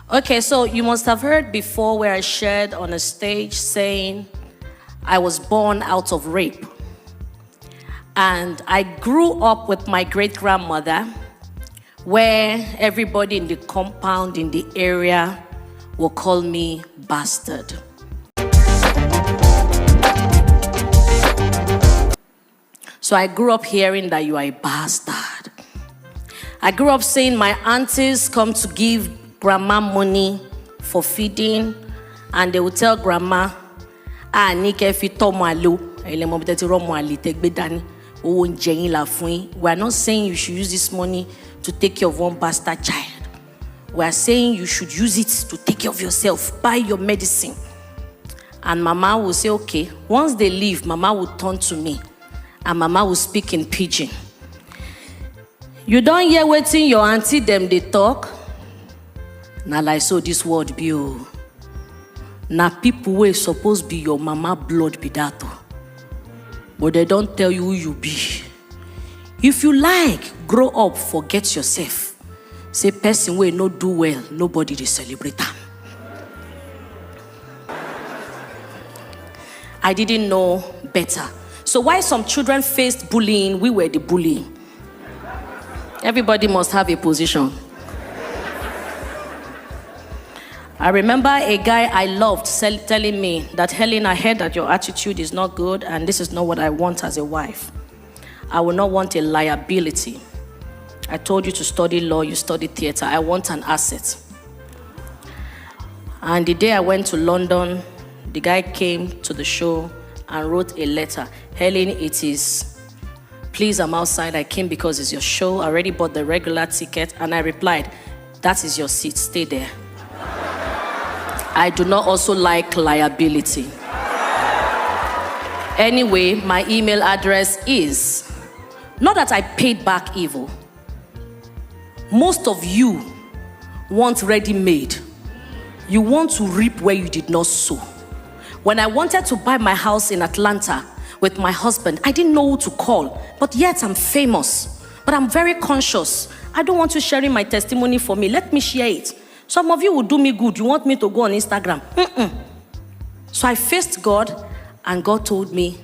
Okay, so you must have heard before where I shared on a stage saying I was born out of rape. And I grew up with my great-grandmother where everybody in the compound, in the area, will call me bastard. So I grew up hearing that you are a bastard. I grew up seeing my aunties come to give grandma money for feeding, and they would tell grandma, we are not saying you should use this money to take care of one bastard child. We are saying you should use it to take care of yourself, buy your medicine. And mama will say, okay. Once they leave, mama will turn to me, and mama will speak in pidgin. You don't hear waiting your auntie them they talk. Now like so this word be oh. Now people wey supposed be your mama blood be that oh. But they don't tell you who you be. If you like, grow up, forget yourself. Say person wey no do well, nobody dey celebrate am. I didn't know better. So why some children faced bullying, we were the bully. Everybody must have a position. I remember a guy I loved telling me that, Helen, I heard that your attitude is not good and this is not what I want as a wife. I will not want a liability. I told you to study law, you study theater. I want an asset. And the day I went to London, the guy came to the show and wrote a letter. Helen, it is, please, I'm outside. I came because it's your show. I already bought the regular ticket. And I replied, that is your seat, stay there. I do not also like liability. Anyway, my email address is, not that I paid back evil. Most of you want ready-made. You want to reap where you did not sow. When I wanted to buy my house in Atlanta with my husband, I didn't know who to call, but yet I'm famous. But I'm very conscious. I don't want you sharing my testimony for me. Let me share it. Some of you will do me good. You want me to go on Instagram. So I faced God, and God told me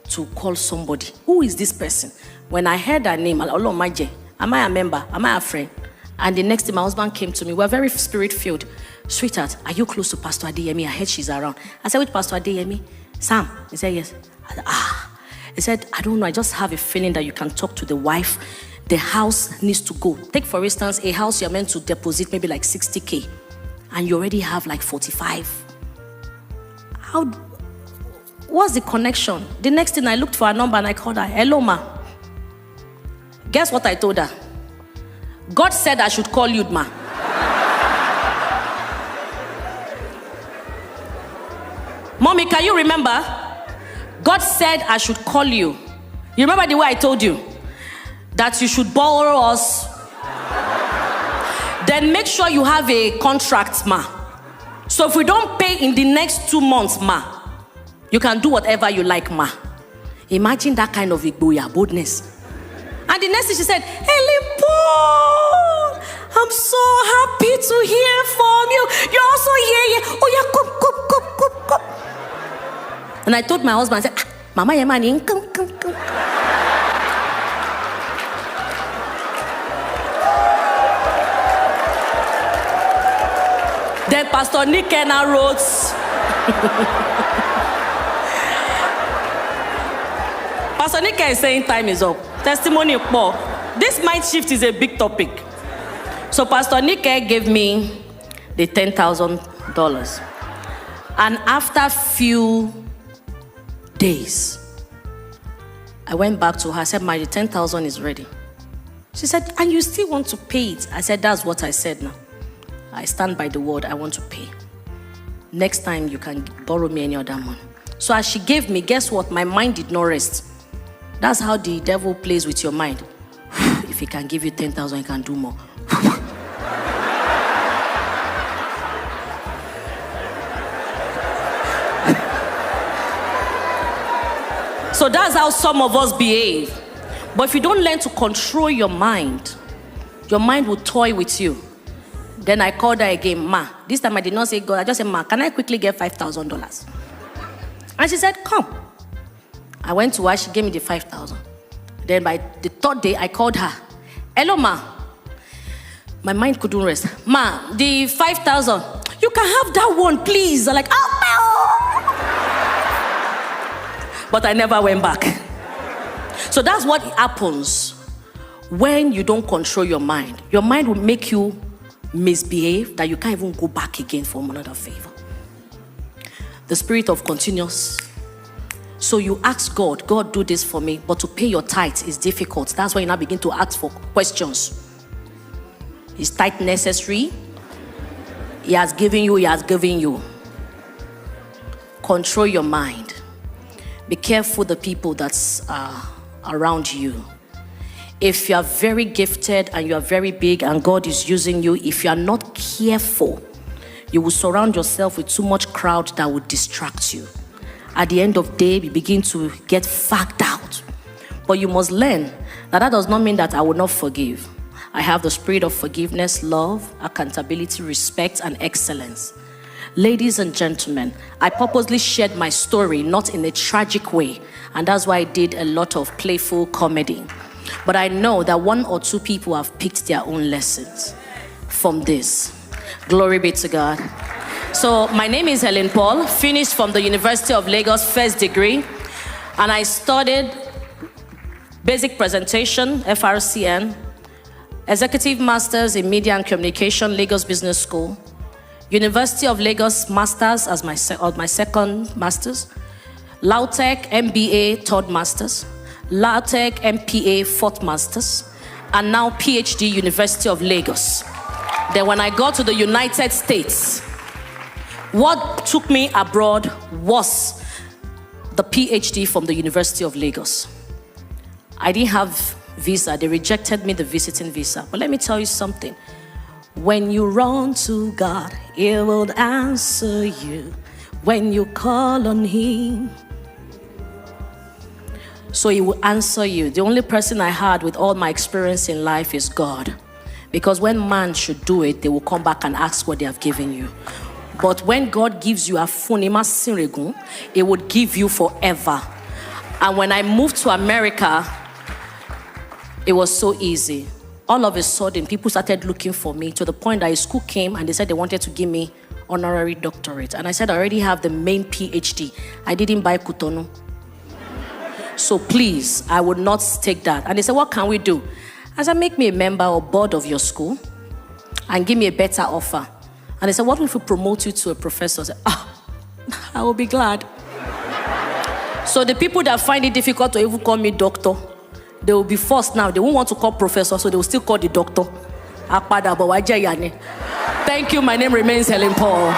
to call somebody. Who is this person? When I heard her name, am I a member? Am I a friend? And the next day, my husband came to me. We're very spirit-filled. Sweetheart, are you close to Pastor Adeyemi? I heard she's around. I said, which Pastor Adeyemi? Sam. He said, yes. I said, He said, I don't know. I just have a feeling that you can talk to the wife. The house needs to go. Take, for instance, a house you're meant to deposit maybe like 60K. And you already have like 45. What's the connection? The next thing, I looked for a number and I called her. Hello, ma. Guess what I told her? God said I should call you, ma. Mommy, can you remember? God said I should call you. You remember the way I told you? That you should borrow us. Then make sure you have a contract, ma. So if we don't pay in the next 2 months, ma, you can do whatever you like, ma. Imagine that kind of igboya, boldness. And the next thing she said, Helen Paul, I'm so happy to hear from you. You're also here. Oh yeah, come. And I told my husband, I said, Mama, your money, come. Then Pastor Nick Kenna wrote, Pastor Nick is saying time is up. Testimony more. This mind shift is a big topic. So Pastor Nick gave me the $10,000. And after few days, I went back to her. I said, the 10,000 is ready. She said, and you still want to pay it? I said, that's what I said now. I stand by the word, I want to pay. Next time you can borrow me any other money. So as she gave me, guess what? My mind did not rest. That's how the devil plays with your mind. If he can give you 10,000, he can do more. So that's how some of us behave. But if you don't learn to control your mind will toy with you. Then I called her again, Ma. This time I did not say God. I just said, Ma, can I quickly get $5,000? And she said, come. I went to her. She gave me the 5,000. Then by the third day, I called her. Hello, Ma. My mind couldn't rest. Ma, the 5,000. You can have that one, please. I'm like, oh, no. But I never went back. So that's what happens when you don't control your mind. Your mind will make you misbehave that you can't even go back again for another favor. The spirit of continuous. So you ask God, God, do this for me, but to pay your tithe is difficult. That's why you now begin to ask for questions. Is tithe necessary? He has given you, he has given you. Control your mind. Be careful the people that's around you. If you are very gifted and you are very big and God is using you, if you are not careful, you will surround yourself with too much crowd that will distract you. At the end of the day, you begin to get fagged out. But you must learn that does not mean that I will not forgive. I have the spirit of forgiveness, love, accountability, respect, and excellence. Ladies and gentlemen, I purposely shared my story, not in a tragic way, and that's why I did a lot of playful comedy. But I know that one or two people have picked their own lessons from this. Glory be to God. So my name is Helen Paul, finished from the University of Lagos, first degree, and I studied basic presentation, FRCN, Executive Masters in Media and Communication, Lagos Business School, University of Lagos Masters as my second Masters, LAUTECH MBA third Masters, LAUTECH MPA fourth Masters, and now PhD University of Lagos. Then when I got to the United States, what took me abroad was the PhD from the University of Lagos. I didn't have visa. They rejected me the visiting visa. But let me tell you something. When you run to God, He will answer you. When you call on Him, so He will answer you. The only person I had with all my experience in life is God. Because when man should do it, they will come back and ask what they have given you. But when God gives you a funima sirigun, it would give you forever. And when I moved to America, it was so easy. All of a sudden, people started looking for me to the point that a school came and they said they wanted to give me honorary doctorate. And I said, I already have the main PhD. I didn't buy Cotonou. So please, I would not take that. And they said, what can we do? I said, make me a member or board of your school and give me a better offer. And they said, what if we promote you to a professor? I said, I will be glad. So the people that find it difficult to even call me doctor, they will be forced now. They won't want to call professor, so they will still call the doctor. Thank you. My name remains Helen Paul.